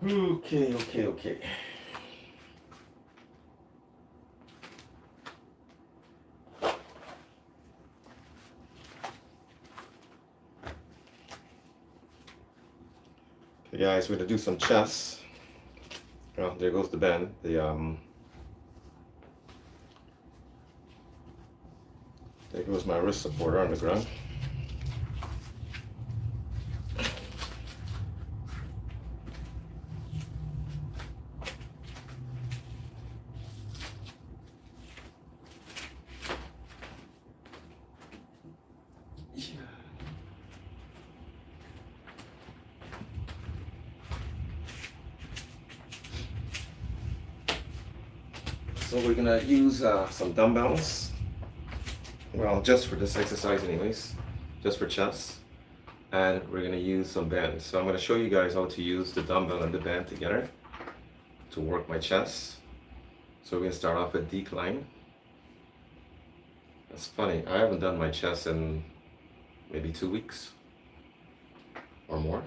Okay. Okay, guys, we're gonna do some chest. Oh, there goes the band. There goes my wrist supporter on the ground. So we're gonna use some dumbbells. Well, just for this exercise anyways, just for chest. And we're gonna use some bands. So I'm gonna show you guys how to use the dumbbell and the band together to work my chest. So we're gonna start off with decline. That's funny, I haven't done my chest in maybe 2 weeks or more.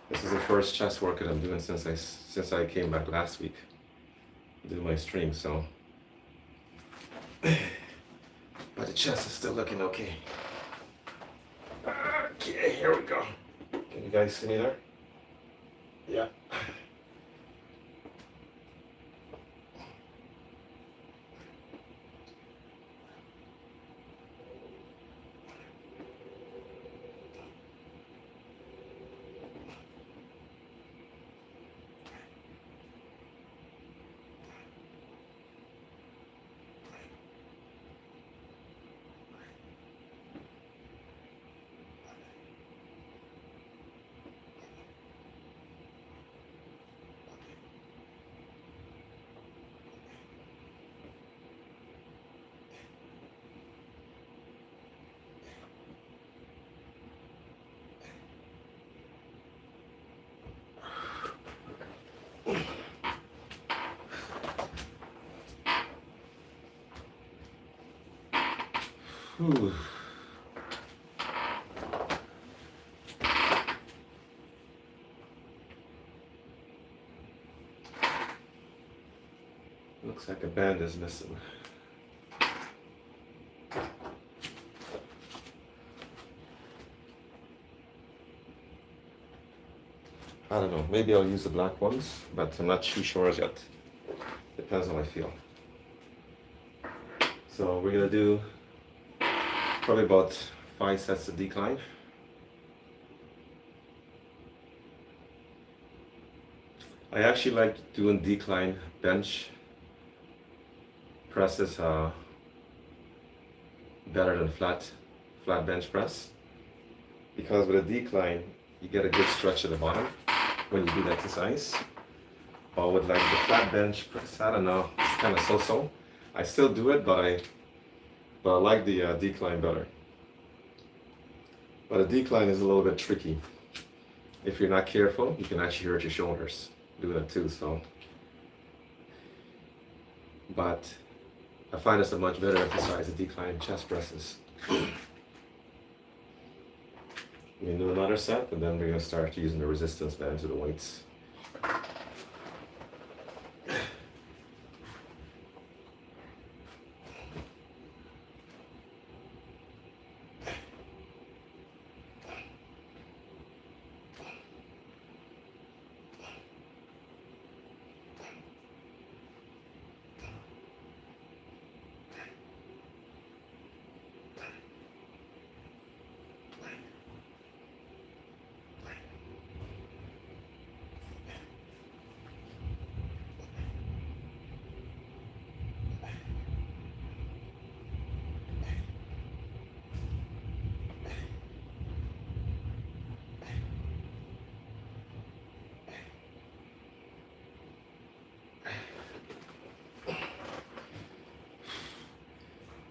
This is the first chest workout I'm doing since I came back last week to do my stream, so. But the chest is still looking okay. Okay, here we go. Can you guys see me there? Yeah. Whew. Looks like a band is missing. I don't know, maybe I'll use the black ones, but I'm not too sure as yet. Depends how I feel. So we're gonna do probably about 5 sets of decline. I actually like doing decline bench presses better than flat bench press, because with a decline you get a good stretch at the bottom when you do the exercise. Or with like the flat bench press, I don't know, it's kind of so-so. I still do it, but I like the decline better. But a decline is a little bit tricky. If you're not careful, you can actually hurt your shoulders doing it too. So, but I find it's a much better exercise, the decline chest presses. We're gonna do another set, and then we're gonna start using the resistance band to the weights.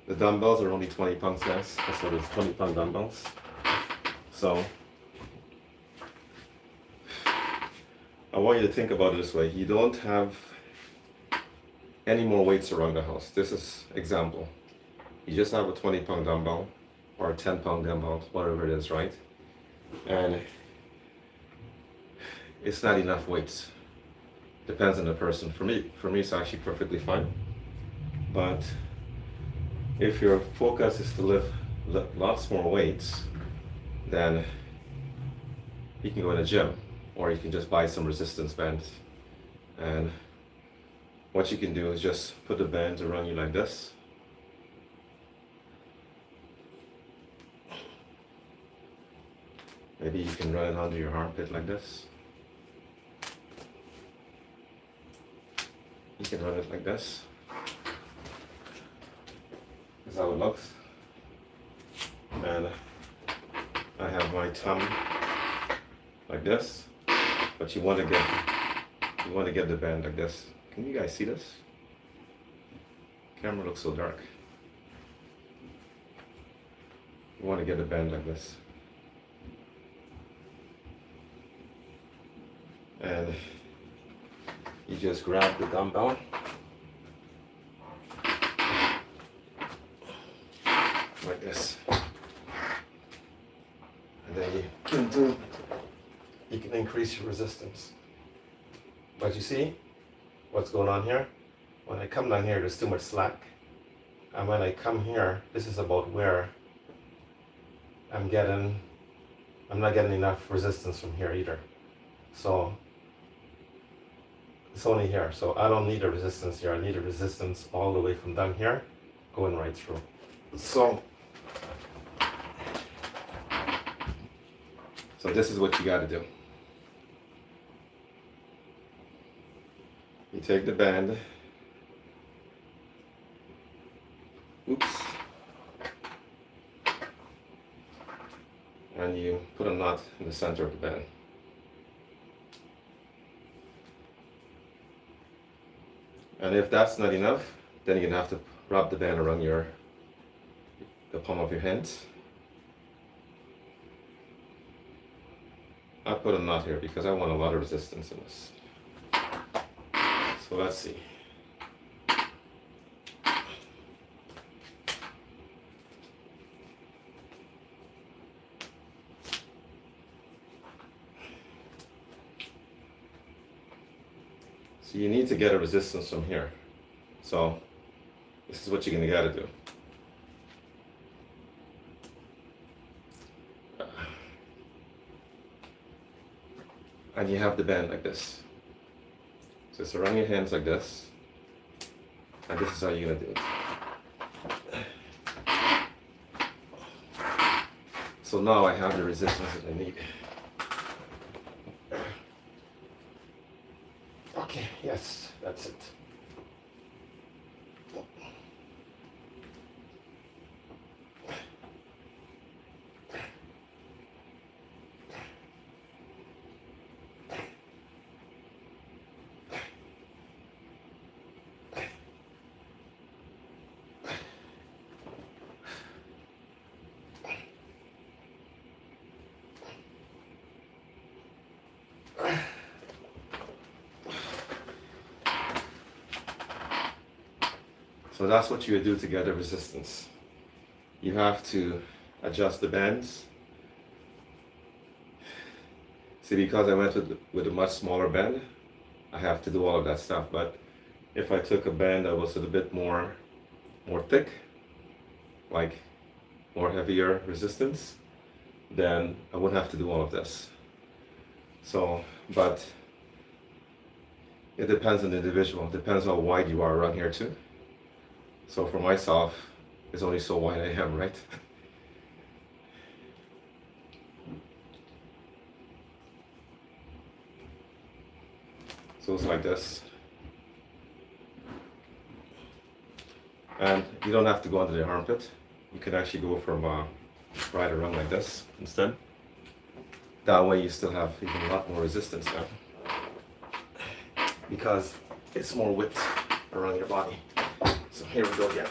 The dumbbells are only 20 pounds, guys. That's what it's 20-pound dumbbells. So I want you to think about it this way. You don't have any more weights around the house. This is example. You just have a 20-pound dumbbell or a 10-pound dumbbell, whatever it is, right? And it's not enough weight. Depends on the person. For me, it's actually perfectly fine. But if your focus is to lift lots more weights, then you can go in a gym, or you can just buy some resistance bands. And what you can do is just put the bands around you like this. Maybe you can run it under your armpit like this. You can run it like this. That's how it looks. And I have my thumb like this, but you want to get the band like this. Can you guys see this? Camera looks so dark. You want to get the band like this. And you just grab the dumbbell like this, and then you can increase your resistance. But you see what's going on here? When I come down here, there's too much slack, and when I come here, this is about where I'm not getting enough resistance from here either. So it's only here. So I don't need a resistance here. I need a resistance all the way from down here, going right through. So this is what you got to do. You take the band. Oops. And you put a knot in the center of the band. And if that's not enough, then you're gonna have to wrap the band around the palm of your hands. I put a knot here because I want a lot of resistance in this. So let's see. So you need to get a resistance from here. So this is what you're gonna gotta do. And you have the band like this. So surround your hands like this. And this is how you're gonna do it. So now I have the resistance that I need. Okay, yes, that's it. So that's what you do to get the resistance. You have to adjust the bands. See, because I went with a much smaller band, I have to do all of that stuff. But if I took a band that was a bit more thick, like more heavier resistance, then I wouldn't have to do all of this. So, but it depends on the individual. It depends how wide you are around here too. So for myself, it's only so wide I am, right? So it's like this. And you don't have to go under the armpit. You can actually go from right around like this instead. That way you still have even a lot more resistance now. Because it's more width around your body. So here we go again.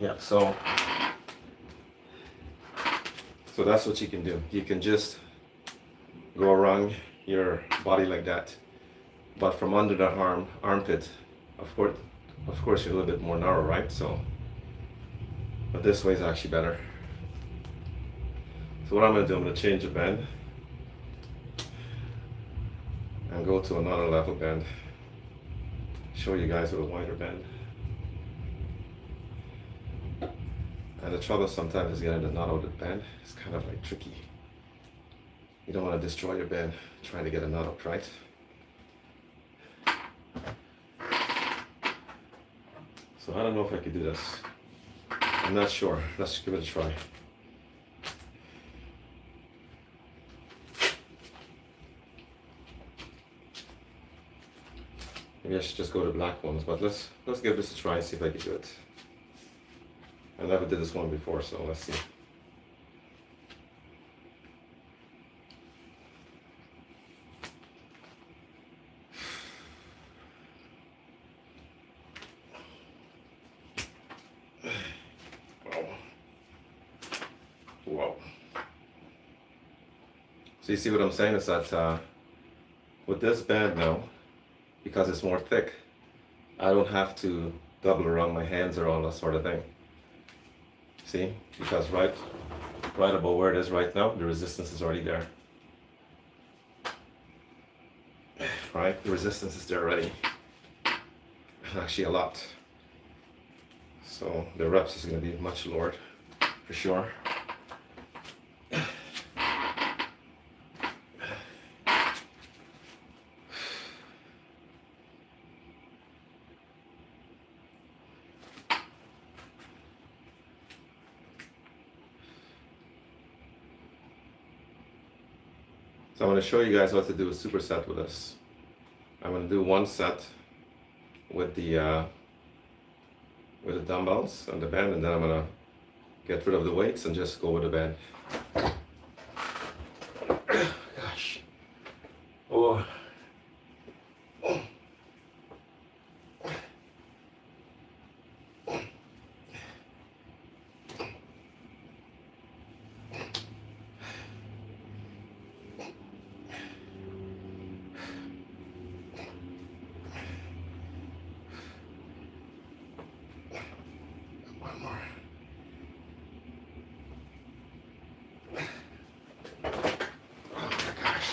Yeah, so that's what you can do. You can just go around your body like that, but from under the armpit, of course you're a little bit more narrow, right? So, but this way is actually better. So what I'm gonna do, I'm gonna change the bend and go to another level bend. Show you guys with a wider bend. And the trouble sometimes is getting the knot out of the bend. It's kind of like tricky. You don't want to destroy your bend trying to get a knot up, right? So I don't know if I could do this. I'm not sure. Let's give it a try. Maybe I should just go to black ones, but let's give this a try and see if I can do it. I never did this one before, so let's see. Whoa. So you see what I'm saying is that with this band now, because it's more thick, I don't have to double around my hands or all that sort of thing. See? Because right about where it is right now, the resistance is already there. Right? The resistance is there already. Actually a lot. So the reps is going to be much lowered for sure. So I'm going to show you guys what to do a superset with this. I'm going to do one set with the dumbbells and the band, and then I'm going to get rid of the weights and just go with the band. Gosh. Oh. One more. Oh my gosh.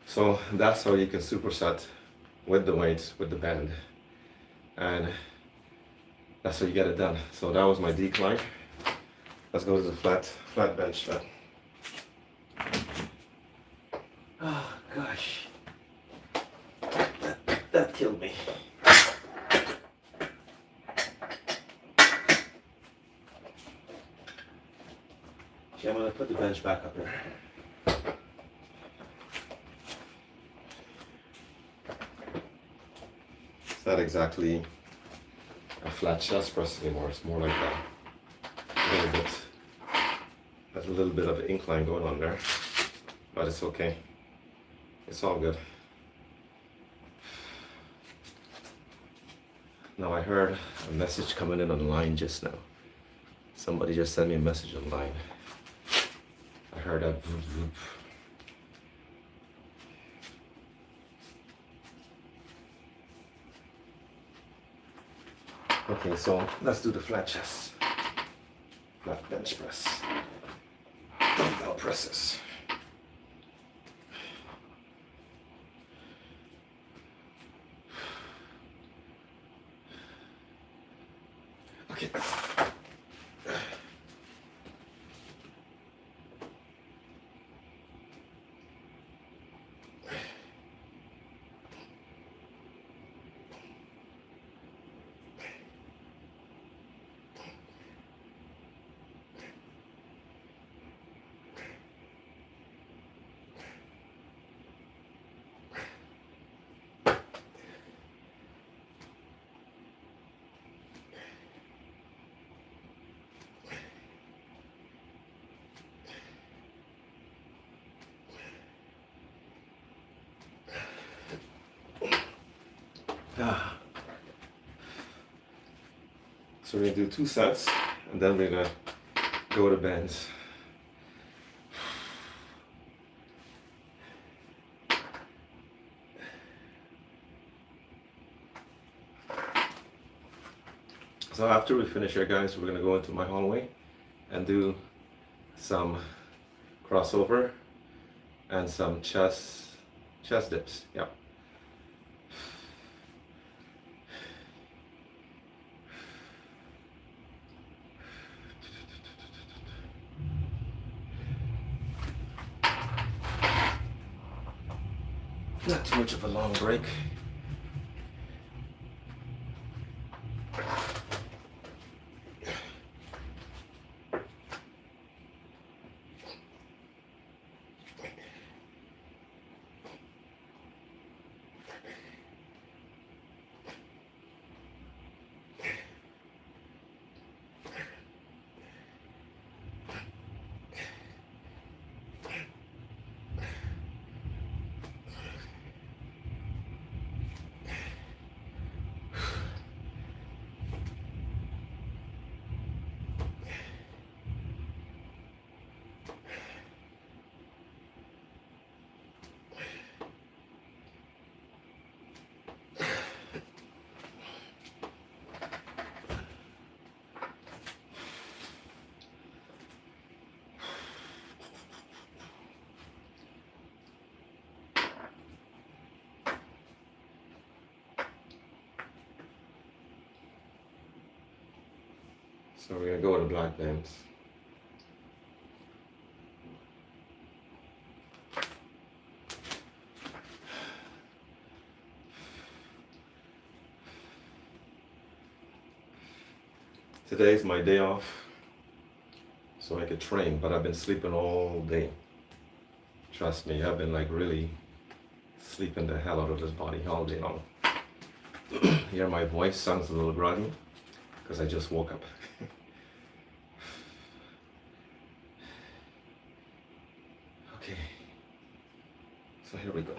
So that's how you can superset with the weights, with the band. And that's how you get it done. So that was my decline. Let's go to the flat bench then. Oh gosh. That killed me. Okay, I'm gonna put the bench back up here. It's not exactly a flat chest press anymore. It's more like a little bit of an incline going on there, but it's okay. It's all good. Now I heard a message coming in online just now. Somebody just sent me a message online. I heard that voop voop. Okay, so let's do the flat chest. Flat bench press. Dumbbell presses. Okay. Ah. So we're gonna do 2 sets, and then we're gonna go to bends. So after we finish here, guys, we're gonna go into my hallway and do some crossover and some chest dips. Yeah. Not too much of a long break. So we're gonna go with the black bends. Today's my day off, so I could train, but I've been sleeping all day. Trust me, I've been like really sleeping the hell out of this body all day long. Hear my voice sounds a little groggy because I just woke up. Okay, so here we go.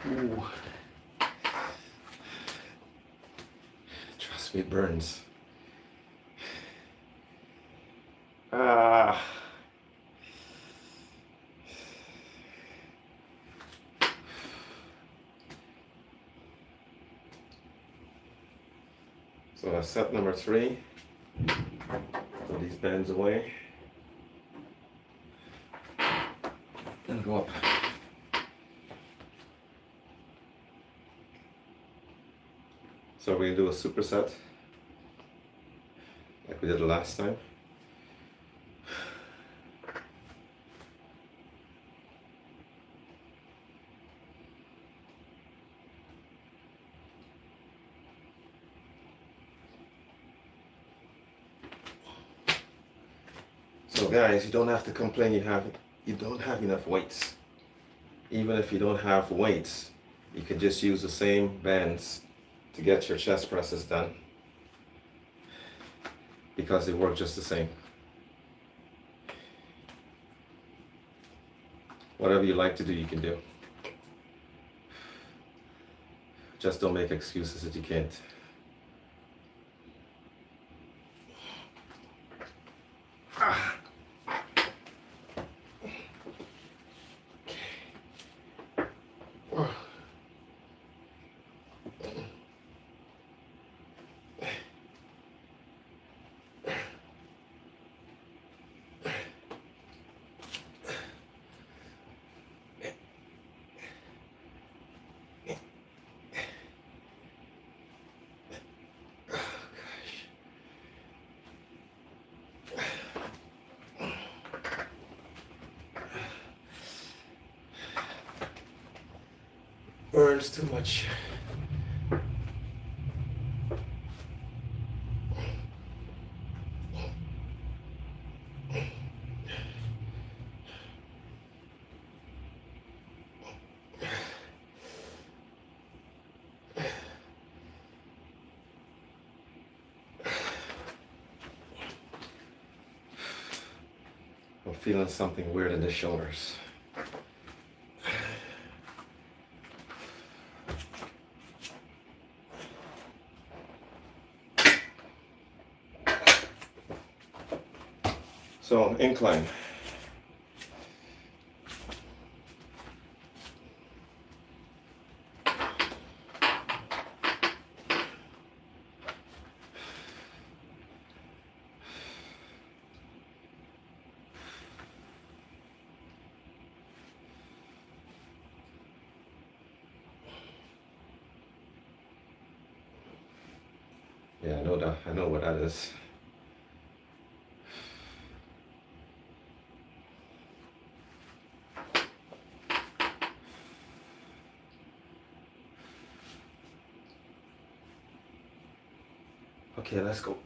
Ooh. Trust me, it burns. Ah. So that's set number 3. Put these bends away. And go up. So we're gonna do a superset like we did the last time. So guys, you don't have to complain you don't have enough weights. Even if you don't have weights, you can just use the same bands to get your chest presses done because they work just the same. Whatever you like to do, you can do. Just don't make excuses that you can't. burns too much. I'm feeling something weird in the shoulders. So incline. Yeah, I know that. I know what that is. Okay, let's go.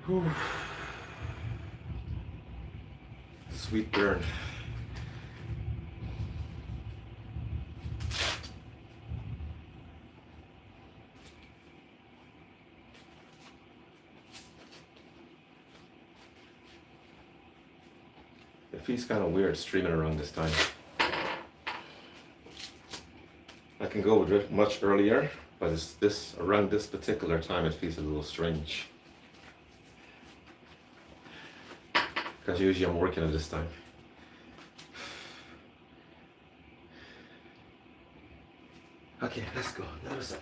Whew. Sweet burn. It feels kind of weird streaming around this time. I can go with it much earlier, but it's this around this particular time it feels a little strange. Because usually I'm working at this time. Okay, let's go. Another side.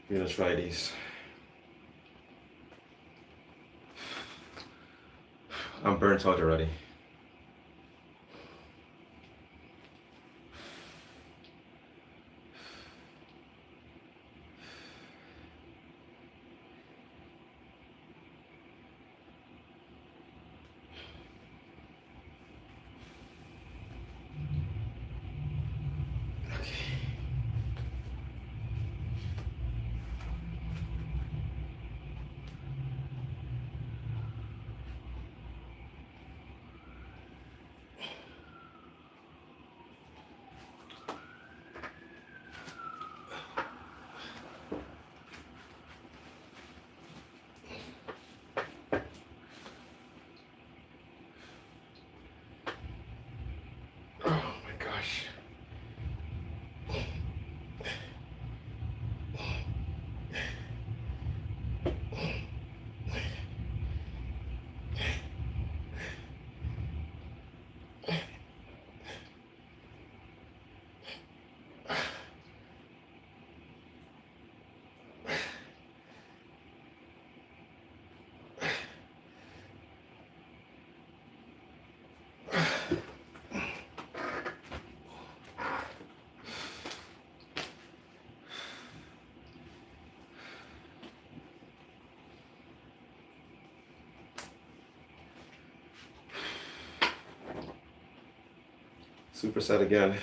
We're gonna try these. I'm burnt out already. Superset again.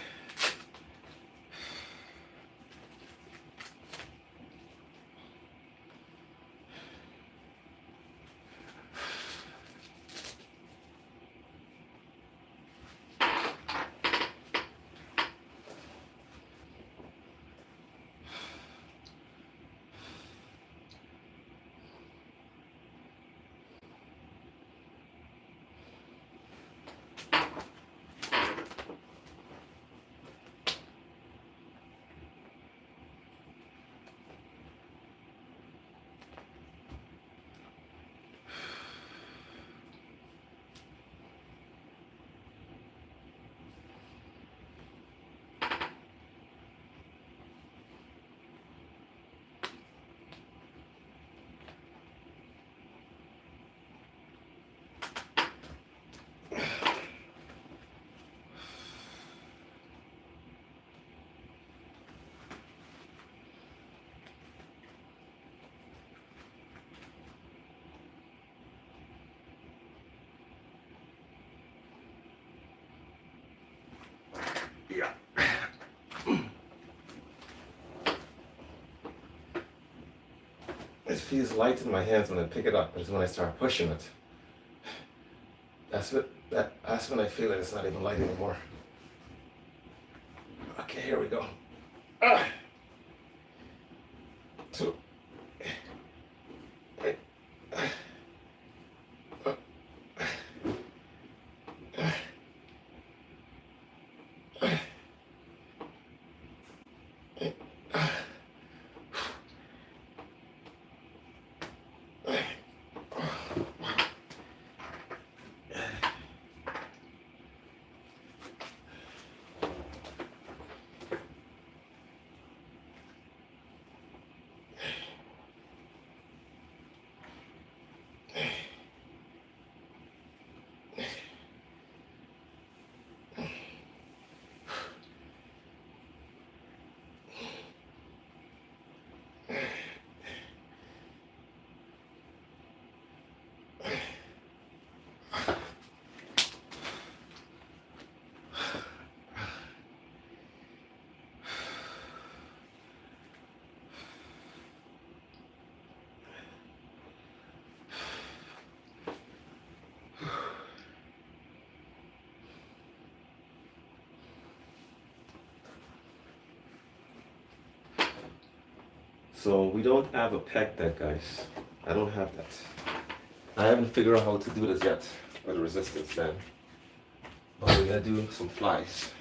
Yeah. It feels light in my hands when I pick it up. It's when I start pushing it. That's when I feel it. It's not even light anymore. Okay, here we go. Ah. 2. So we don't have a peg deck, guys. I don't have that. I haven't figured out how to do this yet with the resistance band. But we're gonna do some flies.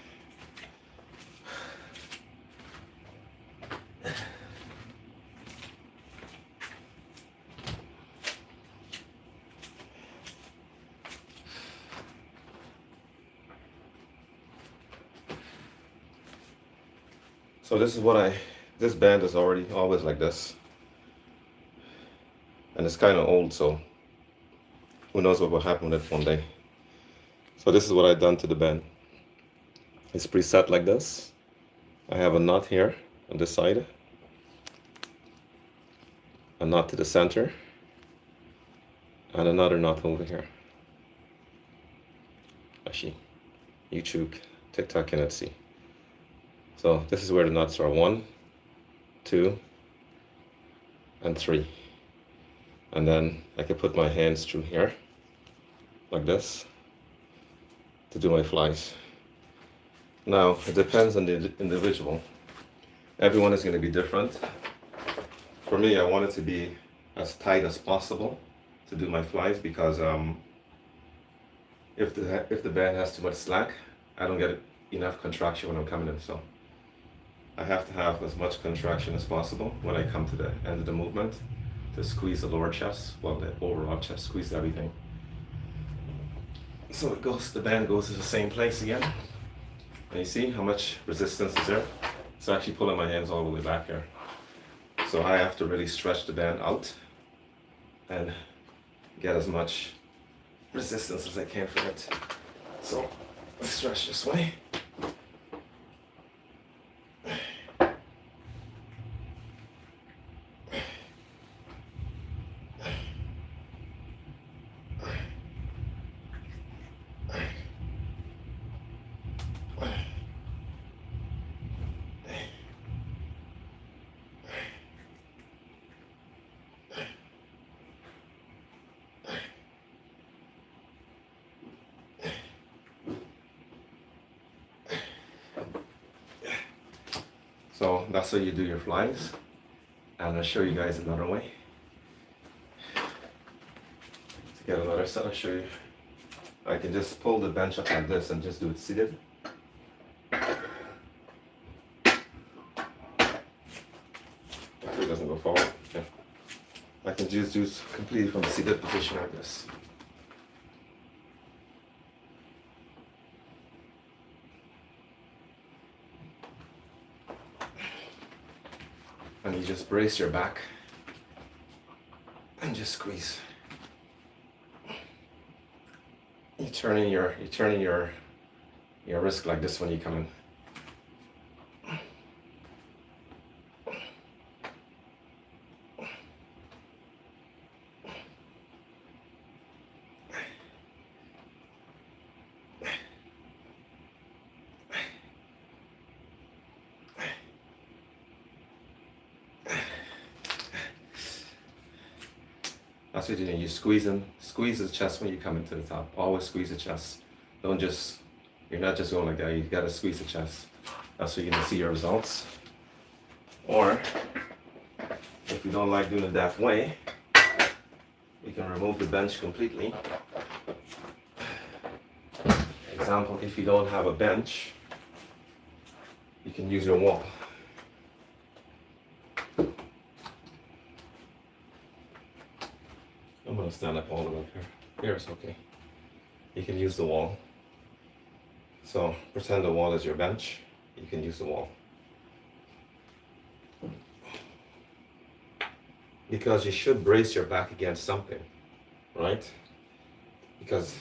So this band is always like this. And it's kind of old, so who knows what will happen with it one day. So this is what I've done to the band. It's preset like this. I have a knot here on this side, a knot to the center, and another knot over here. Actually, YouTube, TikTok cannot see. So this is where the knots are: 1, 2, and 3. And then I can put my hands through here, like this, to do my flies. Now, it depends on the individual. Everyone is going to be different. For me, I want it to be as tight as possible to do my flies, because if the band has too much slack, I don't get enough contraction when I'm coming in. So I have to have as much contraction as possible when I come to the end of the movement to squeeze the lower chest, well, the overall chest, squeeze everything. So the band goes to the same place again. And you see how much resistance is there? It's actually pulling my hands all the way back here. So I have to really stretch the band out and get as much resistance as I can for it. So let's stretch this way. So that's how you do your flies. And I'll show you guys another way. To get another set, I'll show you. I can just pull the bench up like this and just do it seated. If it doesn't go forward, yeah. I can just do completely from a seated position like this. And you just brace your back and just squeeze. You're turning your wrist like this when you come in. That's what you're doing. You squeeze the chest when you come into the top. Always squeeze the chest. Don't just, you're not just going like that. You gotta squeeze the chest. That's where you're gonna see your results. Or, if you don't like doing it that way, you can remove the bench completely. Example, if you don't have a bench, you can use your wall. I'm gonna stand up all the way up here. Here it's okay. You can use the wall. So pretend the wall is your bench. You can use the wall. Because you should brace your back against something, right? Because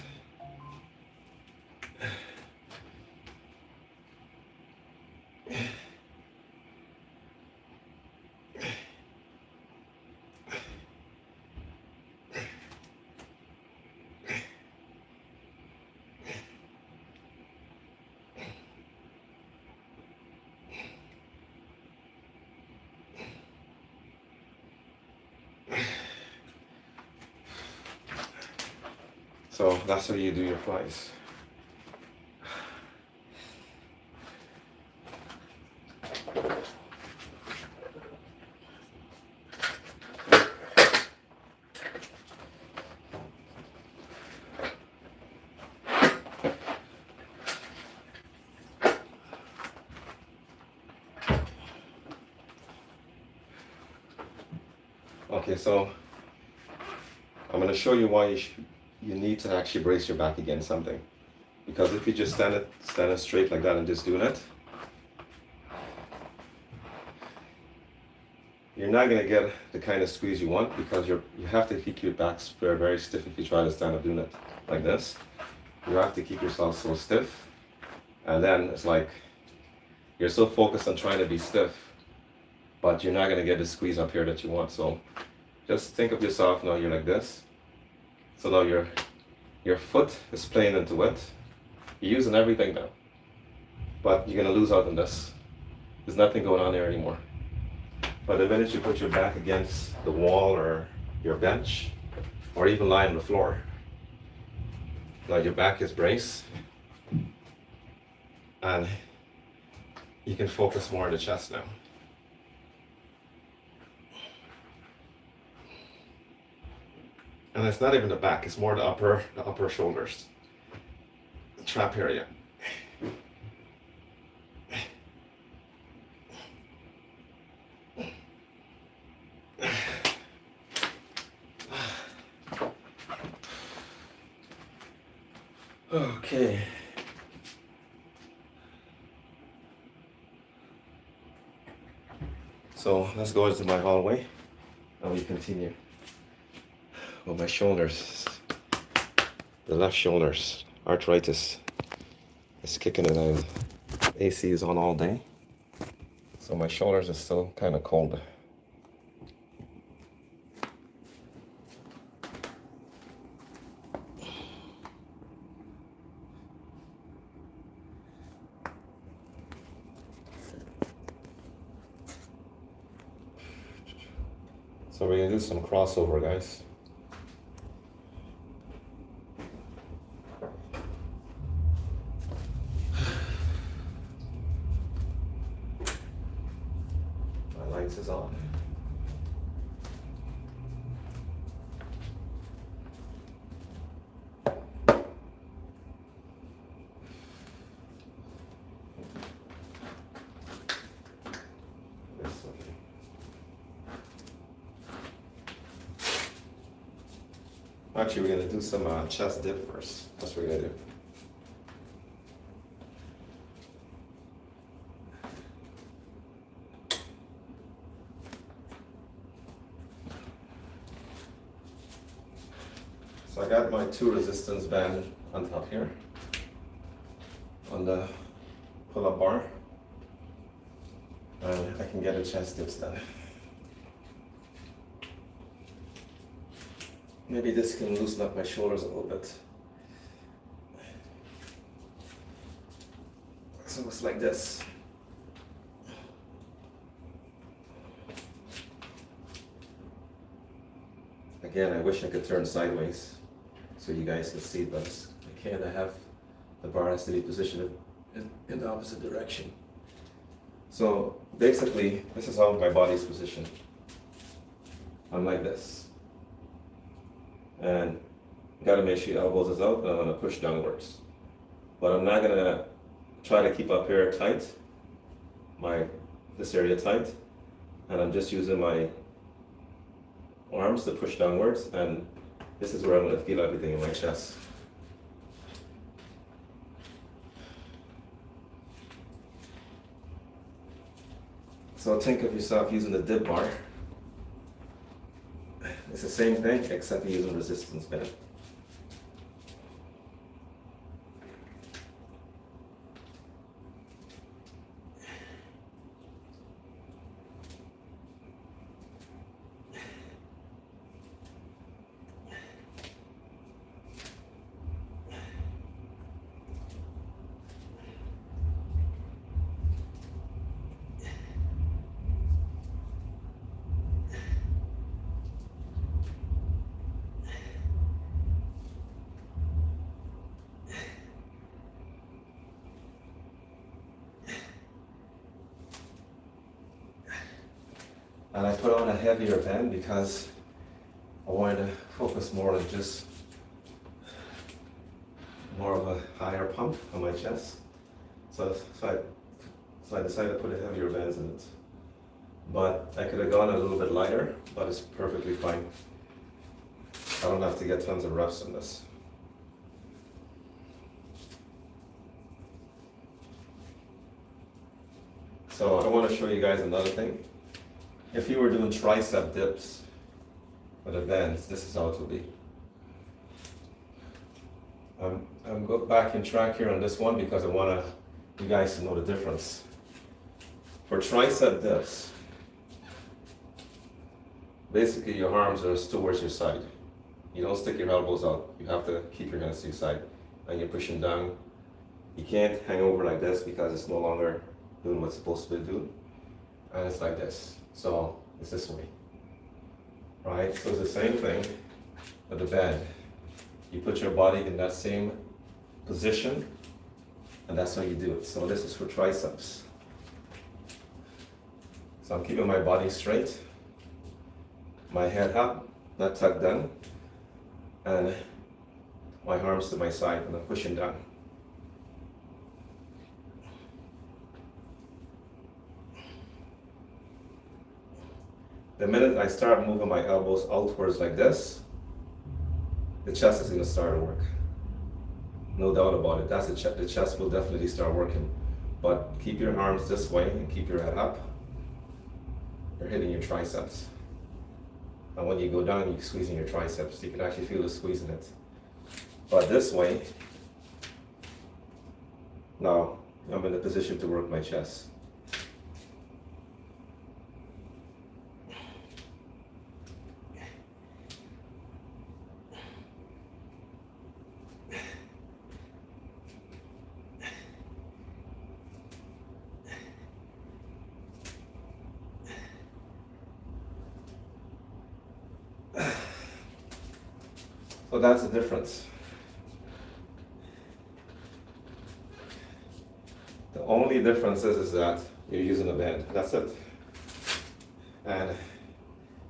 so that's how you do your flies. Okay, so I'm going to show you why you need to actually brace your back against something. Because if you just stand it straight like that and just doing it, you're not going to get the kind of squeeze you want, because you have to keep your back very, very stiff if you try to stand up doing it like this. You have to keep yourself so stiff, and then it's like you're so focused on trying to be stiff, but you're not going to get the squeeze up here that you want. So just think of yourself now, you're like this. So now your foot is playing into it. You're using everything now, but you're going to lose out on this. There's nothing going on there anymore. But the minute you put your back against the wall or your bench, or even lie on the floor, now your back is braced, and you can focus more on the chest now. And it's not even the back, it's more the upper shoulders, the trap area. Okay. So let's go into my hallway and we continue. Well, my shoulders, the left shoulders, arthritis is kicking it in. AC is on all day, so my shoulders are still kind of cold. So we're gonna do some crossover, guys. lights is on. This way. Actually, we're gonna do some chest dip first. That's what we're gonna do. So I got my 2 resistance band on top here, on the pull-up bar, and I can get a chest dips done. Maybe this can loosen up my shoulders a little bit. So it's like this. Again, I wish I could turn sideways so you guys can see, but I can't. I have the bar has to be positioned in the opposite direction. So basically, this is how my body's positioned. I'm like this. And you gotta make sure your elbows is out, and I'm gonna push downwards. But I'm not gonna try to keep up here tight, this area tight, and I'm just using my arms to push downwards, and this is where I'm gonna feel everything in my chest. So think of yourself using the dip bar. It's the same thing, except you're using resistance band. And I put on a heavier band because I wanted to focus more on just more of a higher pump on my chest. So I decided to put a heavier bands in it. But I could have gone a little bit lighter, but it's perfectly fine. I don't have to get tons of reps in this. So I want to show you guys another thing. If you were doing tricep dips with a band, this is how it would be. I'm go back in track here on this one because I want you guys to know the difference. For tricep dips, basically your arms are towards your side. You don't stick your elbows out. You have to keep your hands to your side, and you're pushing down. You can't hang over like this because it's no longer doing what's supposed to do, and it's like this. So it's this way, right? So it's the same thing with the band. You put your body in that same position, and that's how you do it. So this is for triceps. So I'm keeping my body straight, my head up, not tucked down, and my arms to my side, and I'm pushing down. The minute I start moving my elbows outwards like this, the chest is going to start to work. No doubt about it. That's the chest will definitely start working. But keep your arms this way and keep your head up. You're hitting your triceps. And when you go down, you're squeezing your triceps. You can actually feel the squeeze in it. But this way, now I'm in a position to work my chest. So that's the difference. The only difference is that you're using a band. That's it. and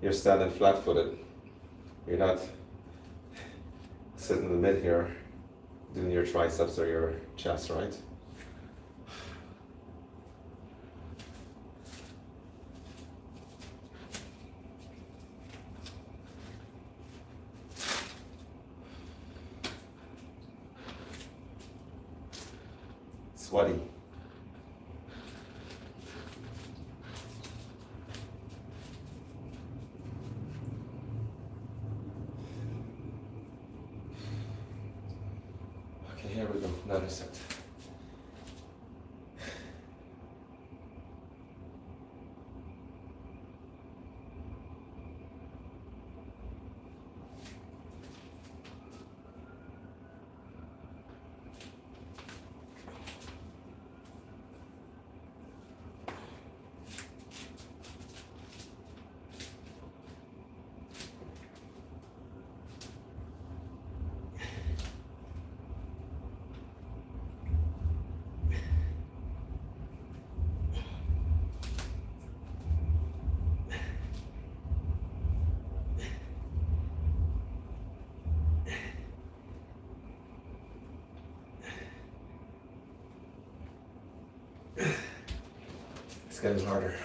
you're standing flat-footed. You're not sitting in the mid here doing your triceps or your chest, right? Sweaty. Okay, here we go, another set. It's getting harder.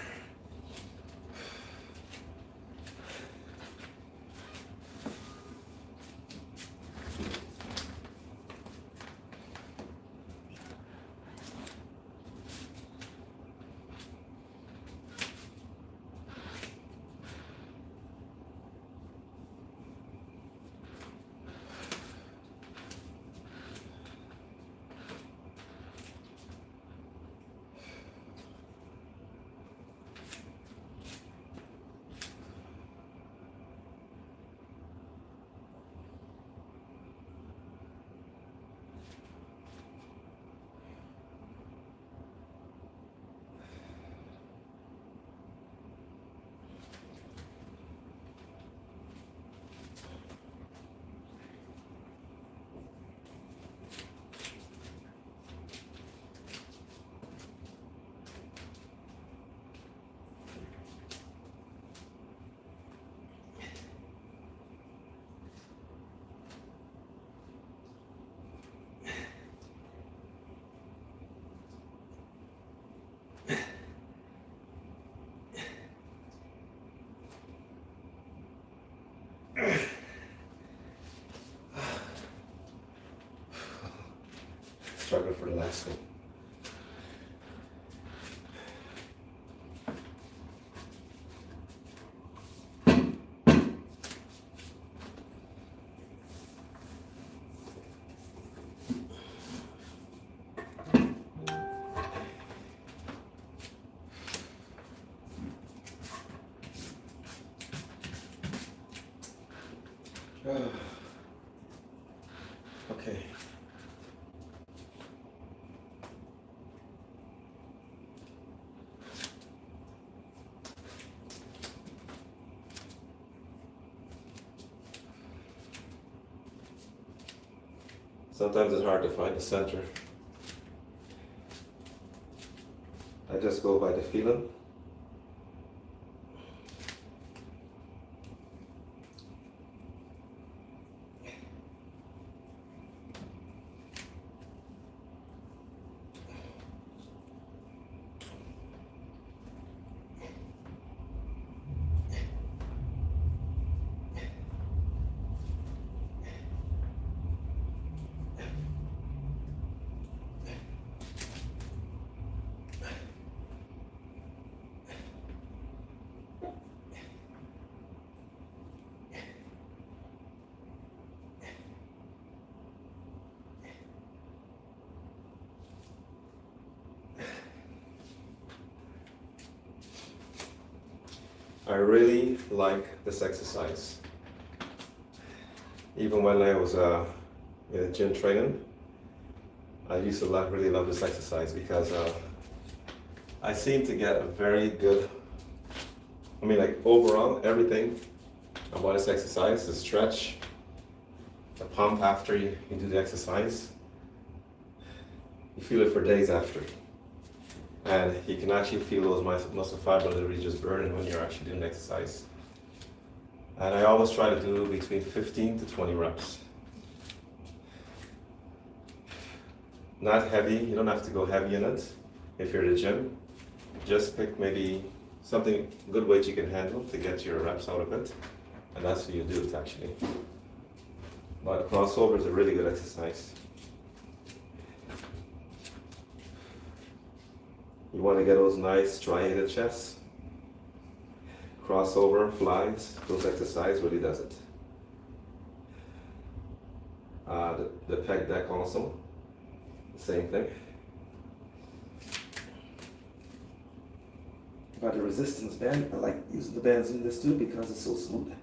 Struggle for the last one. Okay. Sometimes it's hard to find the center. I just go by the feeling. I really like this exercise. Even when I was in a gym training, I used to really love this exercise because I seem to get a very good, like overall, everything about this exercise, the stretch, the pump after you do the exercise, you feel it for days after. And you can actually feel those muscle fibers literally just burning when you're actually doing exercise. And I always try to do between 15 to 20 reps. Not heavy, you don't have to go heavy in it. If you're at the gym, just pick maybe something, good weight you can handle to get your reps out of it. And that's what you do it actually. But crossover is a really good exercise. You want to get those nice striated chests. Crossover, flies, those exercises really does it. The pec deck also, same thing. Got the resistance band. I like using the bands in this too because it's so smooth.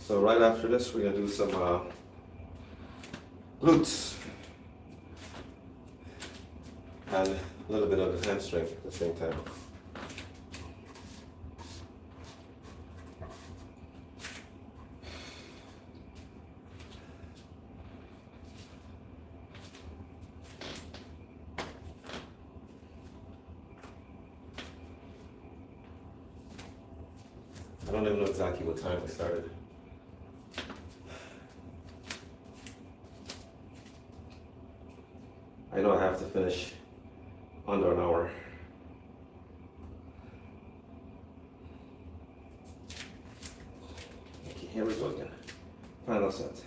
So right after this, we're gonna do some glutes and a little bit of the hamstring at the same time. I don't even know exactly what time we started. I know I have to finish under an hour. Okay, here we go again. Final set.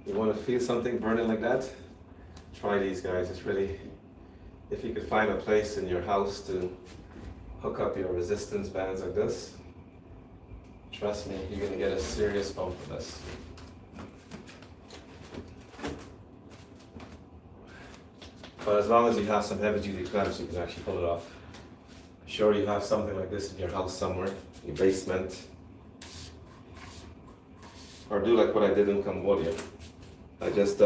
You want to feel something burning like that? Try these guys. It's really, if you could find a place in your house to hook up your resistance bands like this, trust me, you're gonna get a serious bump from this. But as long as you have some heavy duty clamps, you can actually pull it off. Sure, you have something like this in your house somewhere, your basement. Or do like what I did in Cambodia. I just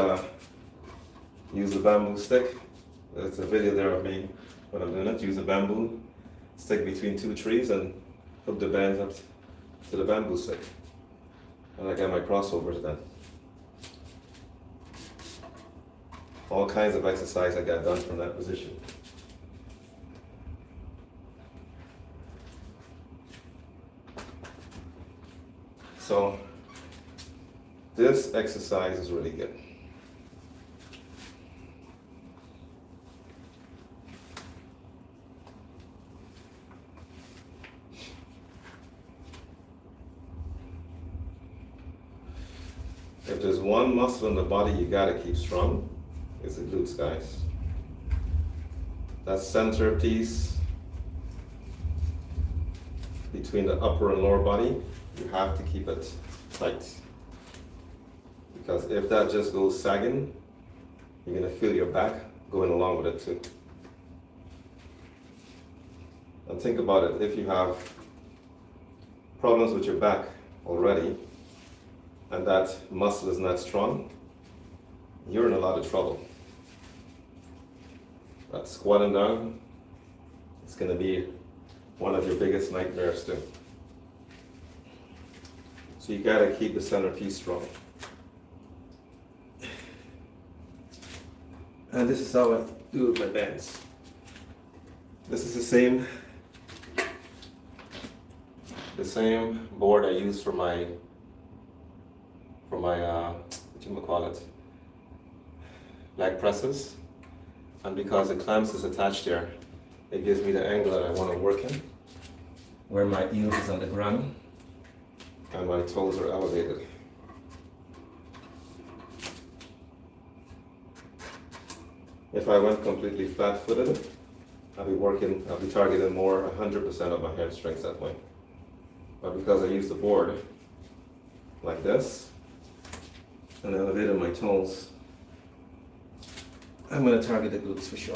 use a bamboo stick. There's a video there of me when I'm doing it. Use a bamboo stick between two trees and hook the bands up to the bamboo stick. And I got my crossovers then. All kinds of exercise I got done from that position. So this exercise is really good. If there's one muscle in the body you gotta keep strong, it's the glutes, guys. That center piece between the upper and lower body, you have to keep it tight. Because if that just goes sagging, you're gonna feel your back going along with it too. And think about it, if you have problems with your back already, and that muscle is not strong, you're in a lot of trouble. That squatting down, it's gonna be one of your biggest nightmares too. So you gotta keep the center piece strong. And this is how I do with my bands. This is the same board I use for my leg presses. And because the clamps is attached here, it gives me the angle that I want to work in, where my heel is on the ground and my toes are elevated. If I went completely flat-footed, I'll be targeting more 100% of my hamstrings that way. But because I use the board like this and elevated my toes, I'm going to target the glutes for sure.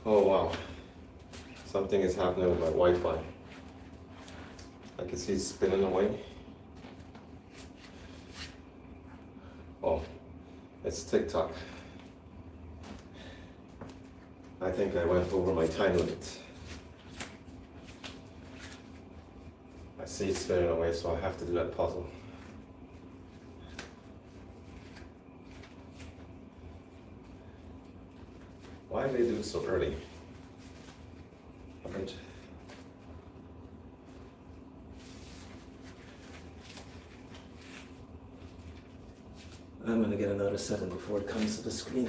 Oh wow, something is happening with my Wi-Fi. I can see it spinning away. Oh, it's TikTok. I think I went over my time limit. I see it spinning away, so I have to do that puzzle. Why do they do it so early? Right. I'm gonna get another setting before it comes to the screen.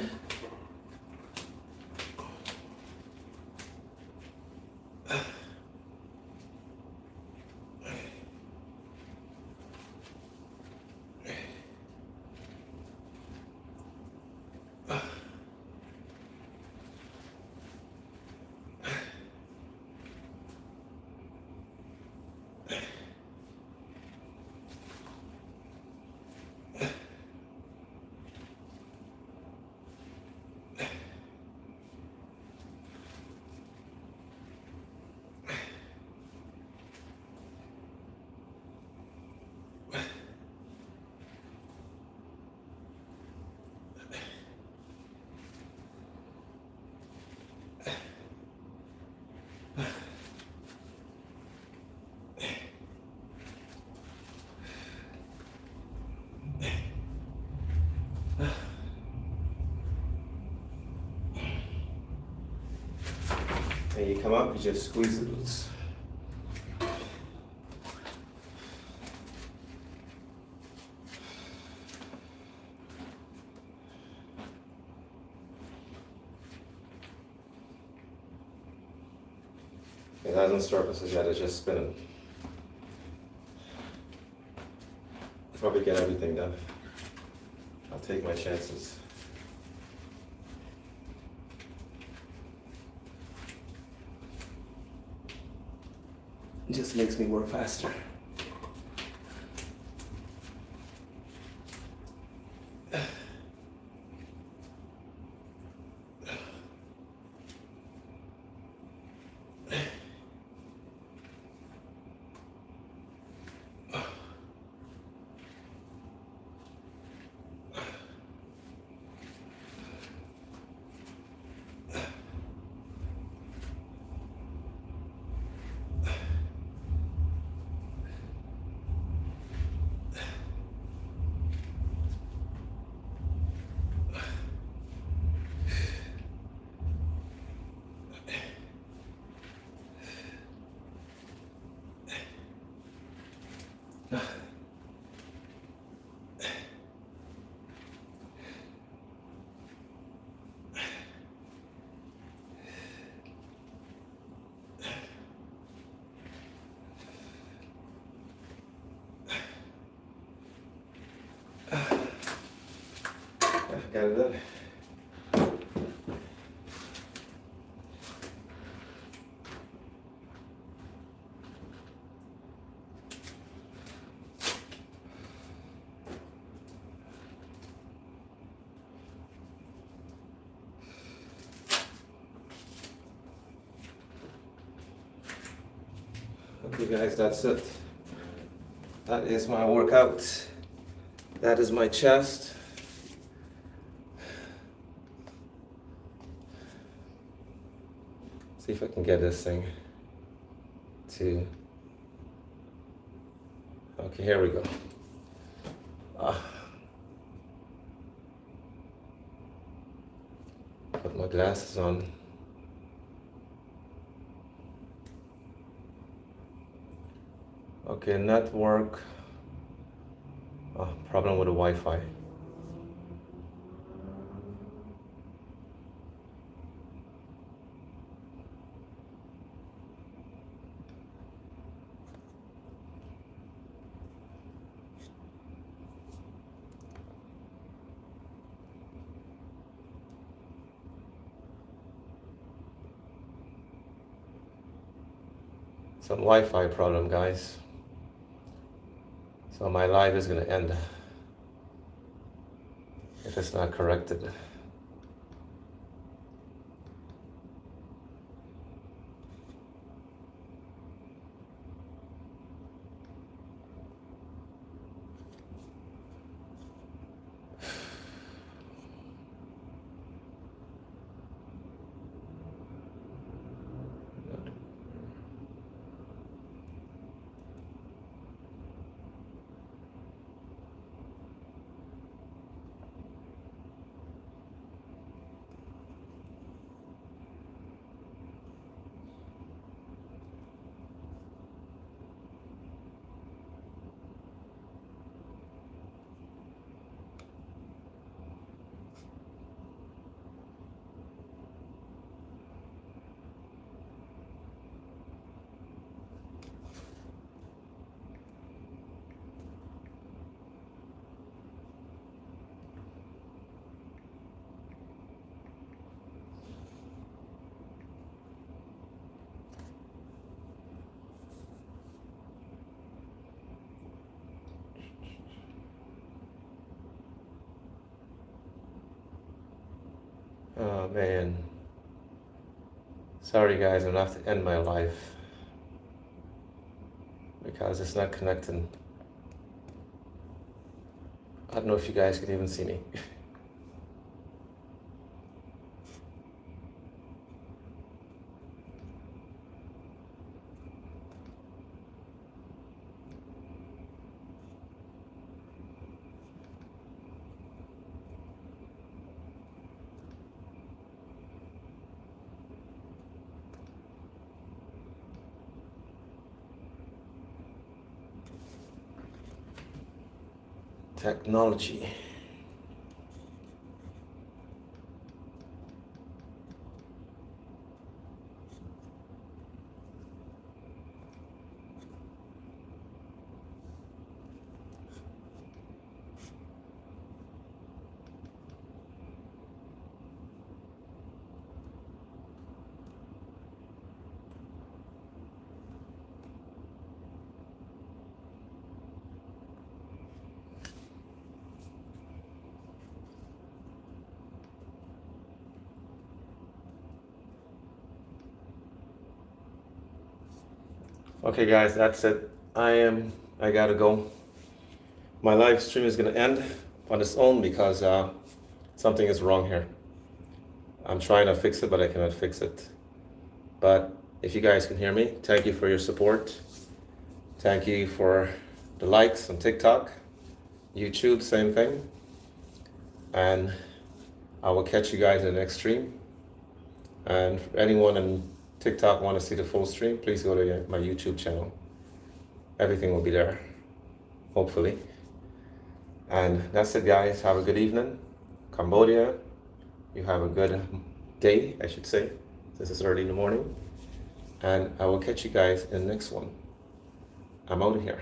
And you come up, you just squeeze the glutes. It hasn't surfaced yet, it's just spinning. Probably get everything done. I'll take my chances. It just makes me work faster. Got it done. Okay guys, that's it. That is my workout. That is my chest. See if I can get this thing to, okay, here we go. Put my glasses on. Okay, network. Problem with the Wi-Fi. Some Wi-Fi problem, guys. So my live is gonna end if it's not corrected. Oh man. Sorry guys, I'm gonna have to end my life because it's not connecting. I don't know if you guys can even see me. Technology. Okay guys, that's it. I gotta go. My live stream is gonna end on its own because something is wrong here. I'm trying to fix it, but I cannot fix it. But if you guys can hear me, thank you for your support. Thank you for the likes on TikTok, YouTube, same thing. And I will catch you guys in the next stream. And for anyone on TikTok want to see the full stream, please go to my YouTube channel. Everything will be there, hopefully. And that's it, guys. Have a good evening. Cambodia, you have a good day, I should say. This is early in the morning. And I will catch you guys in the next one. I'm out of here.